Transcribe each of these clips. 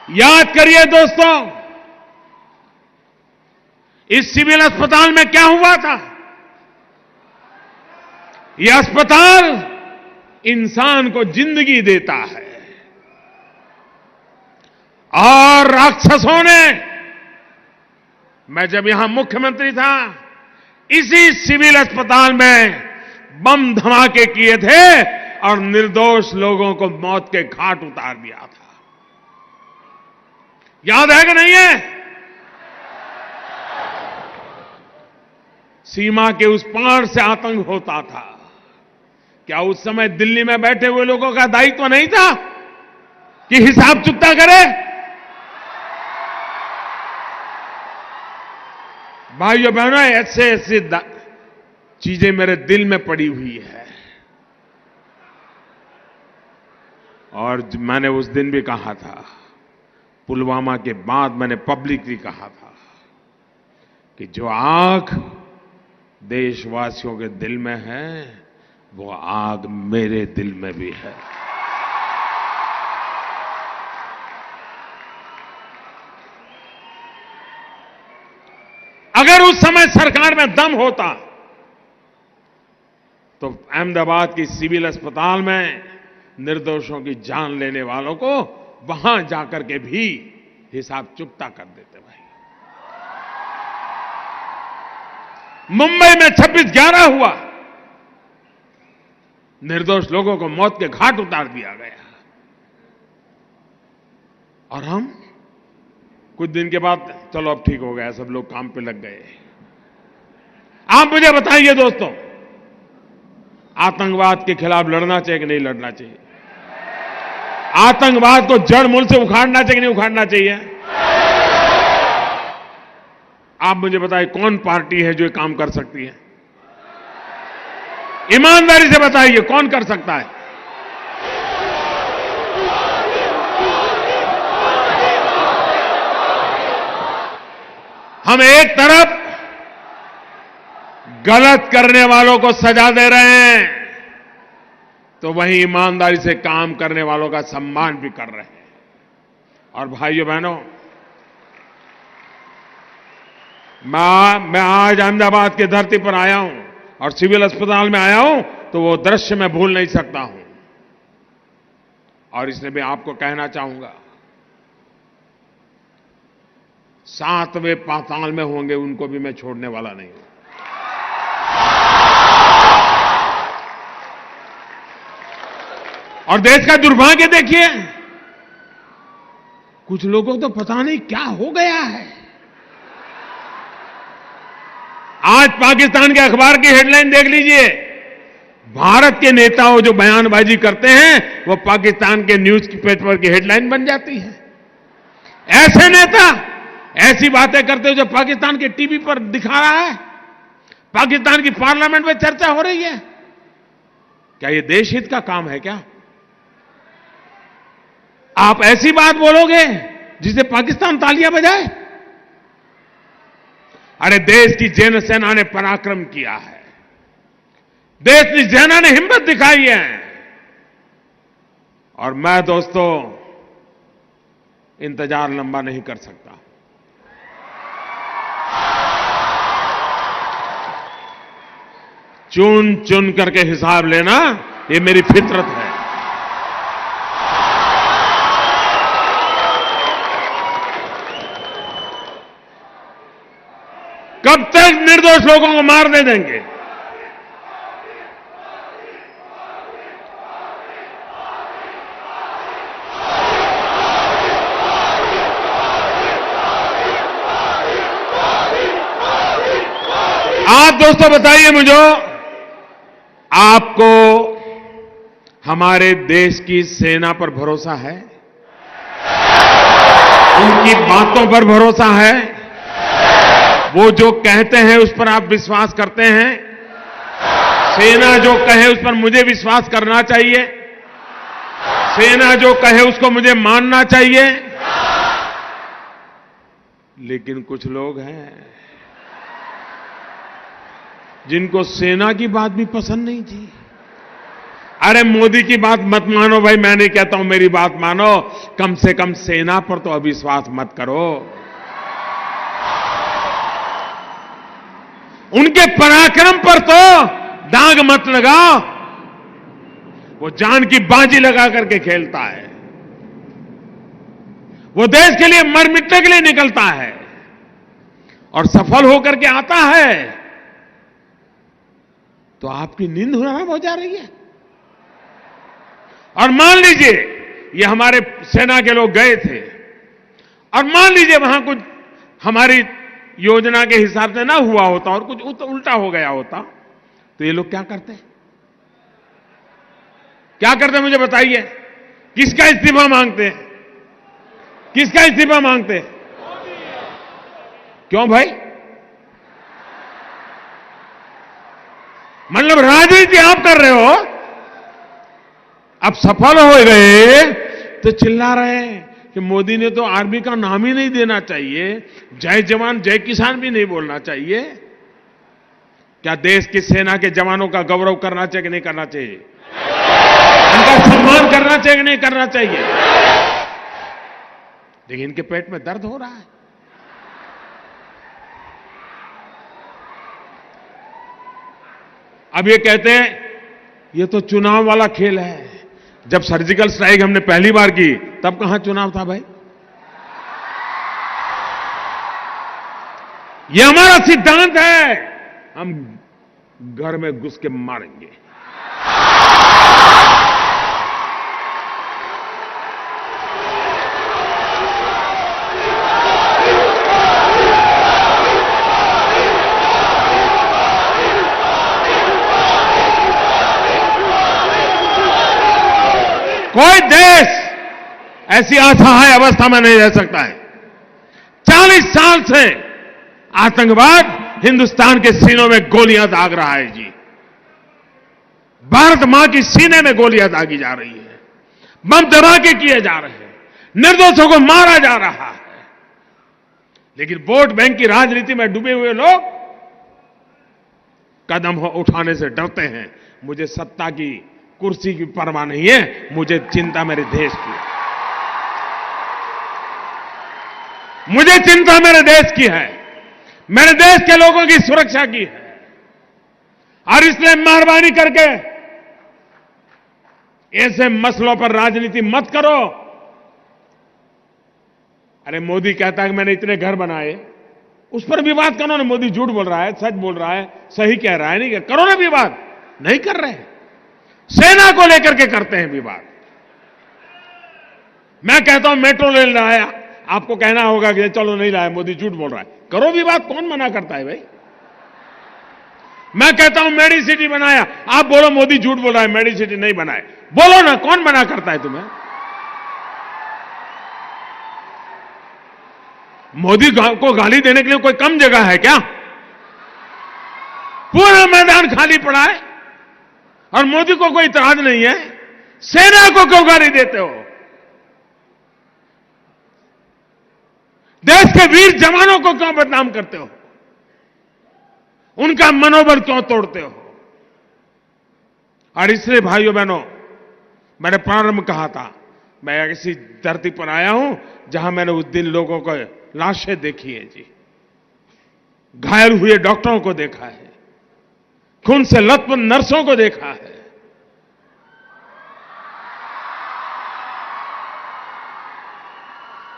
याद करिए दोस्तों, इस सिविल अस्पताल में क्या हुआ था। यह अस्पताल इंसान को जिंदगी देता है और राक्षसों ने, मैं जब यहां मुख्यमंत्री था, इसी सिविल अस्पताल में बम धमाके किए थे और निर्दोष लोगों को मौत के घाट उतार दिया था। याद है कि नहीं है? सीमा के उस पार से आतंक होता था। क्या उस समय दिल्ली में बैठे हुए लोगों का दायित्व नहीं था कि हिसाब चुकता करे? भाइयों बहनों, ऐसे ऐसे चीजें मेरे दिल में पड़ी हुई है। और मैंने उस दिन भी कहा था, पुलवामा के बाद मैंने पब्लिकली कहा था कि जो आग देशवासियों के दिल में है, वो आग मेरे दिल में भी है। अगर उस समय सरकार में दम होता तो अहमदाबाद की सिविल अस्पताल में निर्दोषों की जान लेने वालों को वहां जाकर के भी हिसाब चुकता कर देते। भाई, मुंबई में 26/11 हुआ, निर्दोष लोगों को मौत के घाट उतार दिया गया, और हम कुछ दिन के बाद चलो अब ठीक हो गया, सब लोग काम पे लग गए। आप मुझे बताइए दोस्तों, आतंकवाद के खिलाफ लड़ना चाहिए कि नहीं लड़ना चाहिए? आतंकवाद को जड़ मूल से उखाड़ना चाहिए कि नहीं उखाड़ना चाहिए? आप मुझे बताइए, कौन पार्टी है जो ये काम कर सकती है? ईमानदारी से बताइए, कौन कर सकता है? हम एक तरफ गलत करने वालों को सजा दे रहे हैं, तो वहीं ईमानदारी से काम करने वालों का सम्मान भी कर रहे हैं। और भाइयों बहनों, मैं आज अहमदाबाद की धरती पर आया हूं और सिविल अस्पताल में आया हूं, तो वो दृश्य मैं भूल नहीं सकता हूं। और इसलिए मैं आपको कहना चाहूंगा, 7वें पाताल में होंगे उनको भी मैं छोड़ने वाला नहीं हूं। और देश का दुर्भाग्य देखिए, कुछ लोगों को तो पता नहीं क्या हो गया है। आज पाकिस्तान के अखबार की हेडलाइन देख लीजिए, भारत के नेताओं जो बयानबाजी करते हैं वो पाकिस्तान के न्यूज पेपर की हेडलाइन बन जाती है। ऐसे नेता ऐसी बातें करते हो जो पाकिस्तान के टीवी पर दिखा रहा है, पाकिस्तान की पार्लियामेंट में चर्चा हो रही है। क्या ये देश हित का काम है क्या? आप ऐसी बात बोलोगे जिसे पाकिस्तान तालियां बजाए? अरे देश की जैन सेना ने पराक्रम किया है, देश की सेना ने हिम्मत दिखाई है। और मैं दोस्तों इंतजार लंबा नहीं कर सकता। चुन चुन करके हिसाब लेना, ये मेरी फितरत है। कब तक निर्दोष लोगों को मारने देंगे? आप दोस्तों बताइए मुझे, आपको हमारे देश की सेना पर भरोसा है? उनकी बातों पर भरोसा है? वो जो कहते हैं उस पर आप विश्वास करते हैं? सेना जो कहे उस पर मुझे विश्वास करना चाहिए? सेना जो कहे उसको मुझे मानना चाहिए? लेकिन कुछ लोग हैं जिनको सेना की बात भी पसंद नहीं थी, अरे मोदी की बात मत मानो भाई, मैं नहीं कहता हूं, मेरी बात मानो। कम से कम सेना पर तो अविश्वास मत करो। उनके पराक्रम पर तो दाग मत लगाओ। वो जान की बाजी लगा करके खेलता है, वो देश के लिए मर मिटने के लिए निकलता है और सफल होकर के आता है, तो आपकी नींद हराम हो जा रही है। और मान लीजिए ये हमारे सेना के लोग गए थे और मान लीजिए वहां कुछ हमारी योजना के हिसाब से ना हुआ होता और कुछ उल्टा हो गया होता, तो ये लोग क्या करते? क्या करते मुझे बताइए? किसका इस्तीफा मांगते हैं? किसका इस्तीफा मांगते हैं? क्यों भाई? मतलब राजनीति आप कर रहे हो, अब सफल हो गए तो चिल्ला रहे हैं कि मोदी ने तो आर्मी का नाम ही नहीं देना चाहिए, जय जवान जय किसान भी नहीं बोलना चाहिए। क्या देश की सेना के जवानों का गौरव करना चाहिए कि नहीं करना चाहिए? उनका सम्मान करना चाहिए कि नहीं करना चाहिए? लेकिन इनके पेट में दर्द हो रहा है। अब ये कहते हैं ये तो चुनाव वाला खेल है। जब सर्जिकल स्ट्राइक हमने पहली बार की तब कहां चुनाव था भाई? ये हमारा सिद्धांत है, हम घर में घुस के मारेंगे। कोई देश ऐसी असहाय अवस्था में नहीं रह सकता है। 40 साल से आतंकवाद हिंदुस्तान के सीनों में गोलियां दाग रहा है जी। भारत मां की सीने में गोलियां दागी जा रही है, बम धमाके किए जा रहे हैं, निर्दोषों को मारा जा रहा है। लेकिन वोट बैंक की राजनीति में डूबे हुए लोग कदम उठाने से डरते हैं। मुझे सत्ता की कुर्सी की परवाह नहीं है, मुझे चिंता मेरे देश की है। मुझे चिंता मेरे देश की है, मेरे देश के लोगों की सुरक्षा की है। और इसलिए मेहरबानी करके ऐसे मसलों पर राजनीति मत करो। अरे मोदी कहता है कि मैंने इतने घर बनाए, उस पर विवाद करो ना। मोदी झूठ बोल रहा है, सच बोल रहा है, सही कह रहा है, नहीं करो ना विवाद। नहीं कर रहे, सेना को लेकर के करते हैं विवाद। मैं कहता हूं मेट्रो रेल लाया, आपको कहना होगा कि चलो नहीं लाया, मोदी झूठ बोल रहा है। करो विवाद, कौन मना करता है भाई? मैं कहता हूं मेडी सिटी बनाया, आप बोलो मोदी झूठ बोल रहा है, मेडी सिटी नहीं बनाए। बोलो ना, कौन मना करता है तुम्हें? मोदी को गाली देने के लिए कोई कम जगह है क्या? पूरा मैदान खाली पड़ा है और मोदी को कोई इतराज नहीं है। सेना को क्यों गाली देते हो? देश के वीर जवानों को क्यों बदनाम करते हो? उनका मनोबल क्यों तोड़ते हो? और इसलिए भाइयों बहनों, मैंने प्रारंभ कहा था, मैं ऐसी धरती पर आया हूं जहां मैंने उस दिन लोगों को लाशें देखी है जी, घायल हुए डॉक्टरों को देखा है, खून से लथपथ नर्सों को देखा है।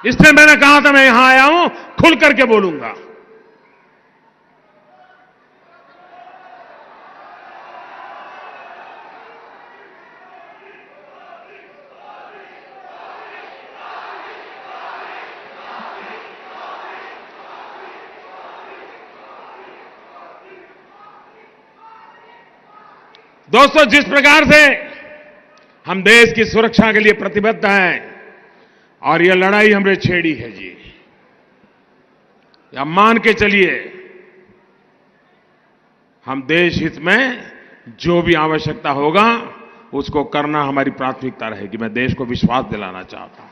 इसलिए मैंने कहा था मैं यहां आया हूं, खुल करके बोलूंगा। दोस्तों, जिस प्रकार से हम देश की सुरक्षा के लिए प्रतिबद्ध हैं और यह लड़ाई हमने छेड़ी है जी, या मान के चलिए हम देश हित में जो भी आवश्यकता होगा उसको करना हमारी प्राथमिकता रहेगी। मैं देश को विश्वास दिलाना चाहता हूं।